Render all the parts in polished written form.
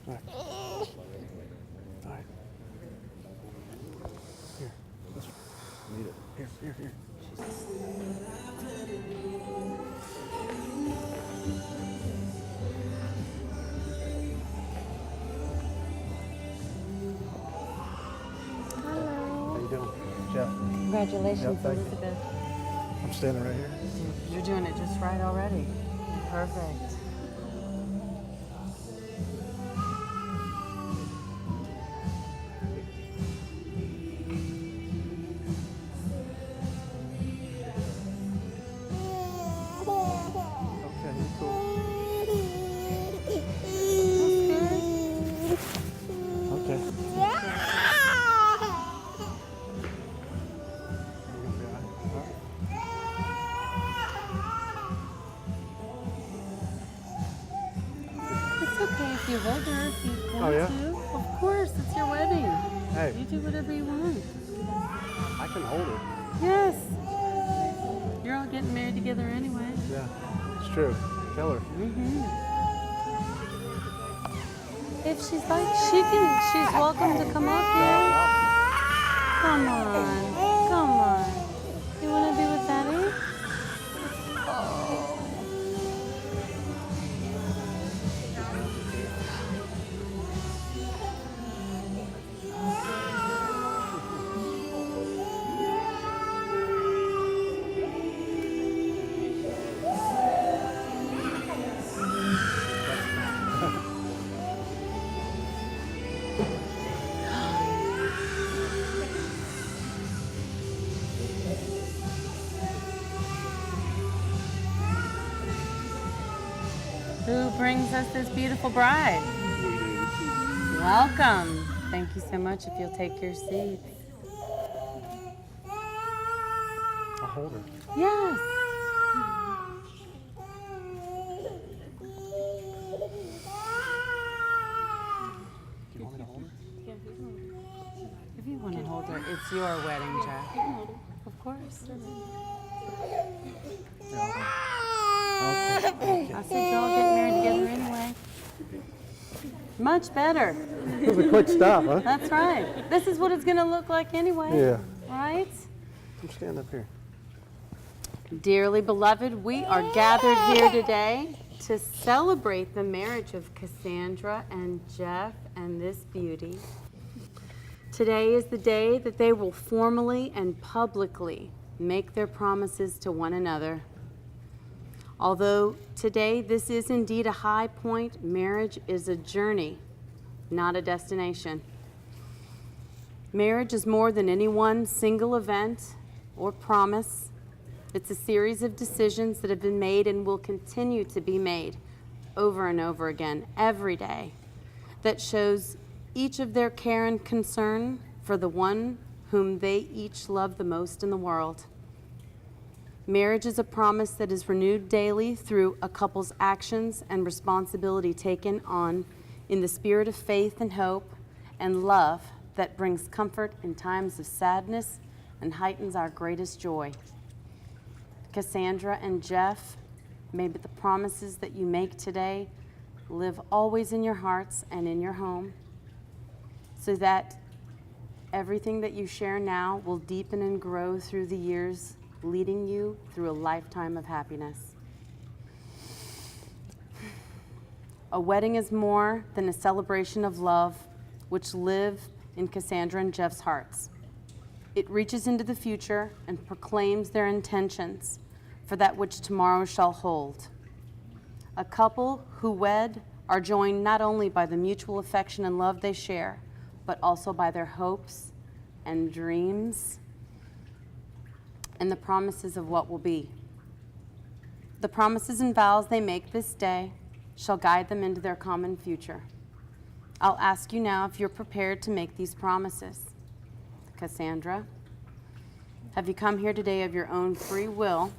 All right. All right. Here. Need it. Here. Hello. How you doing? Jeff. Congratulations, Thank you. Elizabeth. I'm standing right here. You're doing it just right already. Perfect. Okay, you're cool. Okay. You're gonna be all right. All right. It's okay if you hold her if you want Oh, yeah? to. Of course, it's your wedding. Hey, You do whatever you want. I can hold it. Yes. You're all getting married together anyway. Yeah, it's true. Tell her. If she's like, she's welcome to come up here. Come on. You want to be with Daddy? Who brings us this beautiful bride? Welcome. Thank you so much. If you'll take your seats. I'll hold her. Yes. Do you want me to hold her? If you want to hold her, it's your wedding, Jeff. Of course. Okay. I said you're all getting married together anyway. Much better. It was a quick stop, huh? That's right. This is what it's going to look like anyway. Yeah. Right? I'm standing up here. Dearly beloved, we are gathered here today to celebrate the marriage of Cassandra and Jeff and this beauty. Today is the day that they will formally and publicly make their promises to one another. Although today this is indeed a high point, marriage is a journey, not a destination. Marriage is more than any one single event or promise. It's a series of decisions that have been made and will continue to be made over and over again every day that shows each of their care and concern for the one whom they each love the most in the world. Marriage is a promise that is renewed daily through a couple's actions and responsibility taken on in the spirit of faith and hope and love that brings comfort in times of sadness and heightens our greatest joy. Cassandra and Jeff, may the promises that you make today live always in your hearts and in your home, so that everything that you share now will deepen and grow through the years, leading you through a lifetime of happiness. A wedding is more than a celebration of love which live in Cassandra and Jeff's hearts. It reaches into the future and proclaims their intentions for that which tomorrow shall hold. A couple who wed are joined not only by the mutual affection and love they share, but also by their hopes and dreams and the promises of what will be. The promises and vows they make this day shall guide them into their common future. I'll ask you now if you're prepared to make these promises. Cassandra, have you come here today of your own free will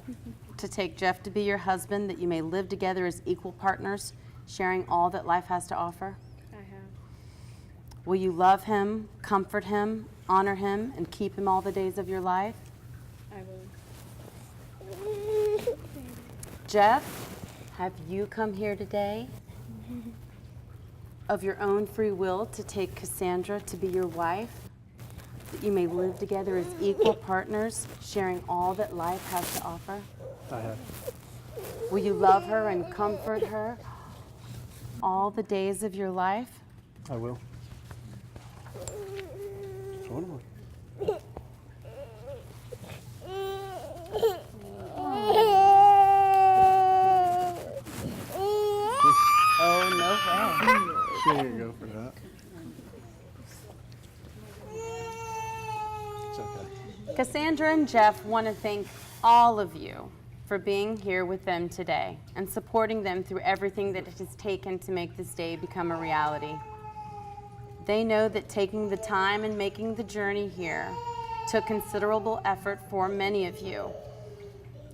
to take Jeff to be your husband, that you may live together as equal partners, sharing all that life has to offer? I have. Will you love him, comfort him, honor him, and keep him all the days of your life? I will. Jeff, have you come here today of your own free will to take Cassandra to be your wife, that you may live together as equal partners, sharing all that life has to offer? I have. Will you love her and comfort her all the days of your life? I will. Totally. Oh, no way. She didn't go for that. It's okay. Cassandra and Jeff want to thank all of you for being here with them today and supporting them through everything that it has taken to make this day become a reality. They know that taking the time and making the journey here took considerable effort for many of you,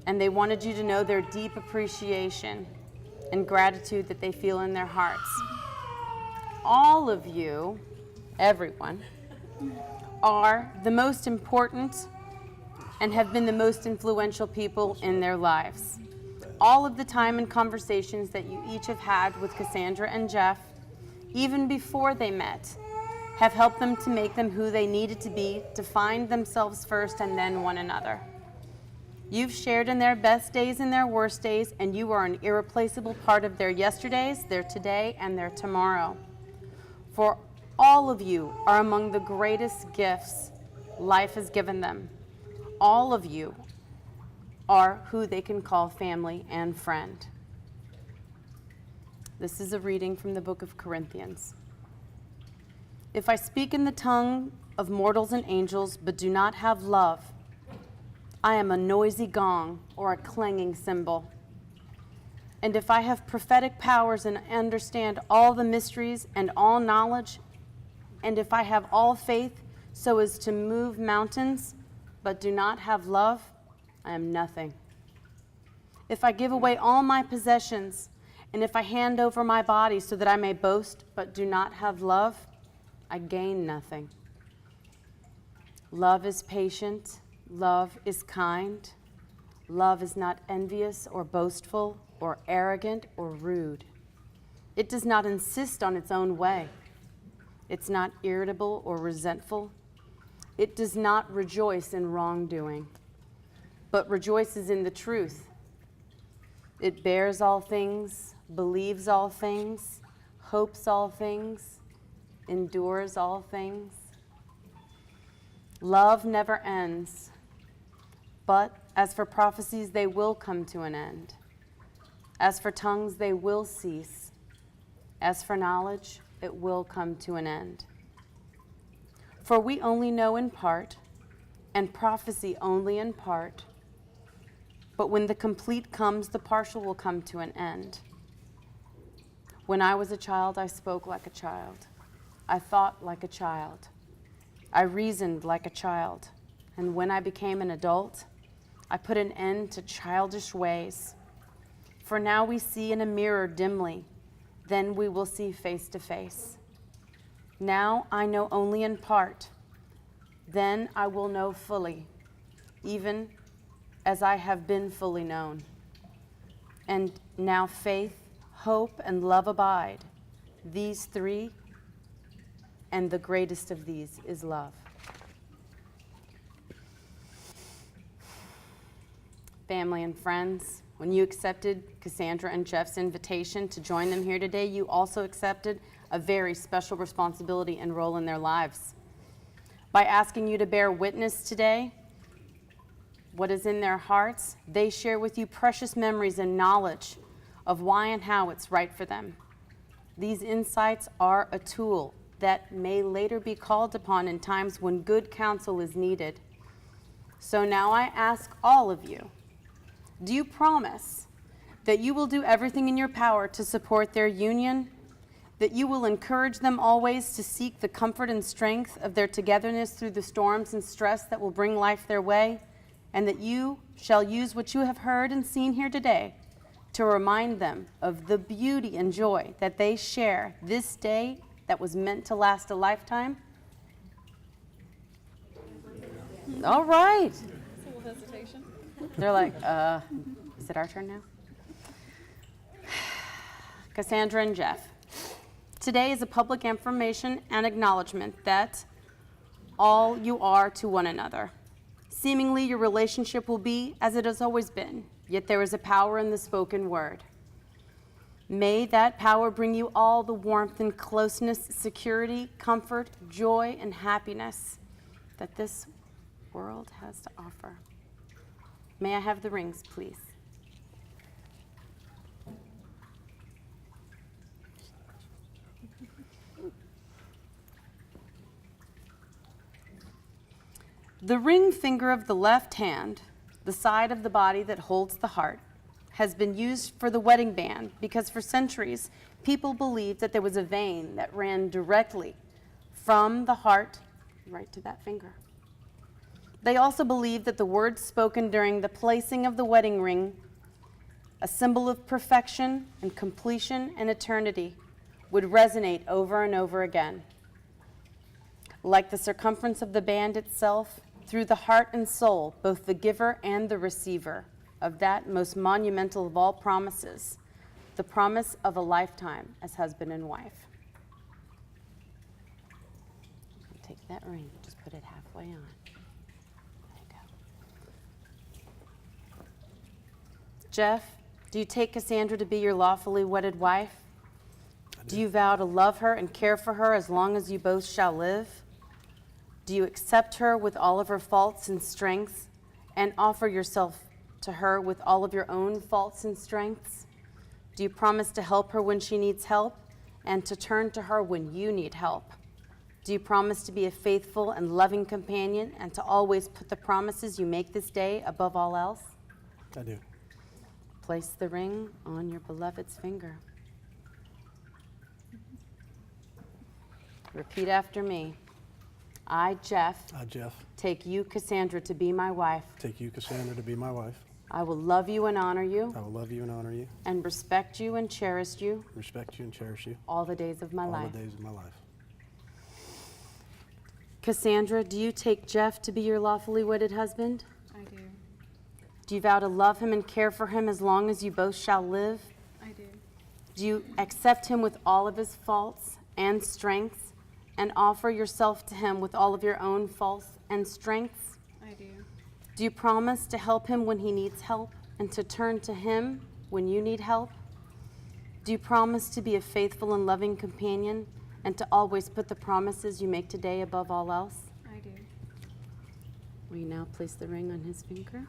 and they wanted you to know their deep appreciation and gratitude that they feel in their hearts. All of you, everyone, are the most important and have been the most influential people in their lives. All of the time and conversations that you each have had with Cassandra and Jeff, even before they met, have helped them to make them who they needed to be, to find themselves first and then one another. You've shared in their best days and their worst days, and you are an irreplaceable part of their yesterdays, their today, and their tomorrow. For all of you are among the greatest gifts life has given them. All of you are who they can call family and friend. This is a reading from the book of Corinthians. If I speak in the tongue of mortals and angels, but do not have love, I am a noisy gong or a clanging cymbal. And if I have prophetic powers and understand all the mysteries and all knowledge, and if I have all faith so as to move mountains, but do not have love, I am nothing. If I give away all my possessions, and if I hand over my body so that I may boast, but do not have love, I gain nothing. Love is patient. Love is kind. Love is not envious or boastful or arrogant or rude. It does not insist on its own way. It's not irritable or resentful. It does not rejoice in wrongdoing, but rejoices in the truth. It bears all things, believes all things, hopes all things, endures all things. Love never ends, but as for prophecies, they will come to an end. As for tongues, they will cease. As for knowledge, it will come to an end. For we only know in part, and prophecy only in part. But when the complete comes, the partial will come to an end. When I was a child, I spoke like a child. I thought like a child. I reasoned like a child. And when I became an adult, I put an end to childish ways. For now we see in a mirror dimly, then we will see face to face. Now I know only in part, then I will know fully, even as I have been fully known. And now faith, hope, and love abide, these three, and the greatest of these is love. Family and friends, when you accepted Cassandra and Jeff's invitation to join them here today, you also accepted a very special responsibility and role in their lives. By asking you to bear witness today, what is in their hearts, they share with you precious memories and knowledge of why and how it's right for them. These insights are a tool that may later be called upon in times when good counsel is needed. So now I ask all of you, do you promise that you will do everything in your power to support their union, that you will encourage them always to seek the comfort and strength of their togetherness through the storms and stress that will bring life their way, and that you shall use what you have heard and seen here today to remind them of the beauty and joy that they share this day that was meant to last a lifetime? All right. A little hesitation. They're like, is it our turn now? Cassandra and Jeff, Today is a public affirmation and acknowledgement that all you are to one another. Seemingly, your relationship will be as it has always been, yet there is a power in the spoken word. May that power bring you all the warmth and closeness, security, comfort, joy, and happiness that this world has to offer. May I have the rings, please? The ring finger of the left hand, the side of the body that holds the heart, has been used for the wedding band because for centuries, people believed that there was a vein that ran directly from the heart right to that finger. They also believed that the words spoken during the placing of the wedding ring, a symbol of perfection and completion and eternity, would resonate over and over again. Like the circumference of the band itself, through the heart and soul, both the giver and the receiver of that most monumental of all promises, the promise of a lifetime as husband and wife. Take that ring, just put it halfway on. There you go. Jeff, do you take Cassandra to be your lawfully wedded wife? Do you vow to love her and care for her as long as you both shall live? Do you accept her with all of her faults and strengths and offer yourself to her with all of your own faults and strengths? Do you promise to help her when she needs help and to turn to her when you need help? Do you promise to be a faithful and loving companion and to always put the promises you make this day above all else? I do. Place the ring on your beloved's finger. Repeat after me. I, Jeff, take you, Cassandra, to be my wife. Take you, Cassandra, to be my wife. I will love you and honor you. I will love you and honor you. And respect you and cherish you. Respect you and cherish you. All the days of my life. All the days of my life. Cassandra, do you take Jeff to be your lawfully wedded husband? I do. Do you vow to love him and care for him as long as you both shall live? I do. Do you accept him with all of his faults and strengths and offer yourself to him with all of your own faults and strengths? I do. Do you promise to help him when he needs help and to turn to him when you need help? Do you promise to be a faithful and loving companion and to always put the promises you make today above all else? I do. Will you now place the ring on his finger?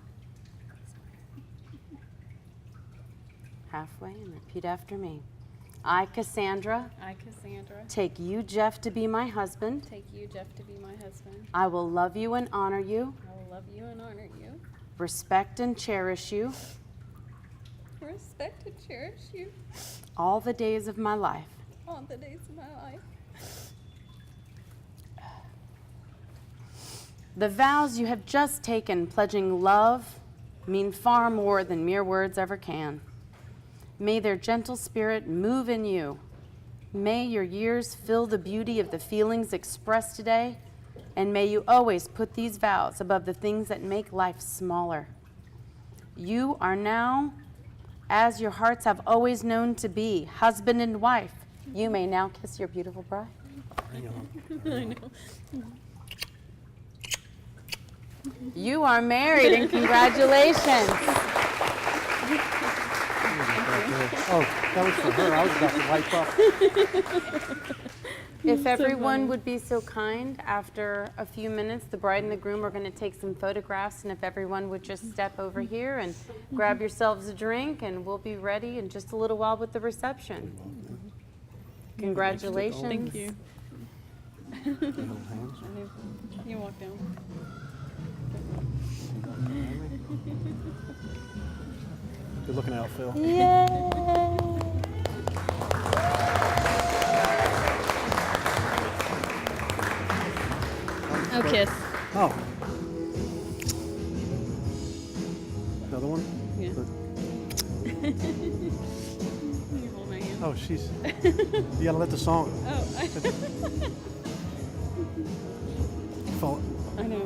Halfway, and repeat after me. I, Cassandra, take you, Jeff, to be my husband. Take you, Jeff, to be my husband. I will love you and honor you. I will love you and honor you. Respect and cherish you. Respect and cherish you. All the days of my life. All the days of my life. The vows you have just taken, pledging love, mean far more than mere words ever can. May their gentle spirit move in you. May your years fill the beauty of the feelings expressed today, and may you always put these vows above the things that make life smaller. You are now, as your hearts have always known to be, husband and wife. You may now kiss your beautiful bride. Hang on. I know. You are married, and congratulations. Oh, that was for her. I was about to wipe up. If everyone would be so kind, after a few minutes, the bride and the groom are going to take some photographs, and if everyone would just step over here and grab yourselves a drink, and we'll be ready in just a little while with the reception. Congratulations. Thank you. Hold hands. You walk down. Good looking out, Phil. Yay! Oh, kiss. Oh. Another one? Yeah. You hold my hand. Oh, she's. You gotta let the song. Oh, Fall. I know.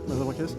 Another one kiss?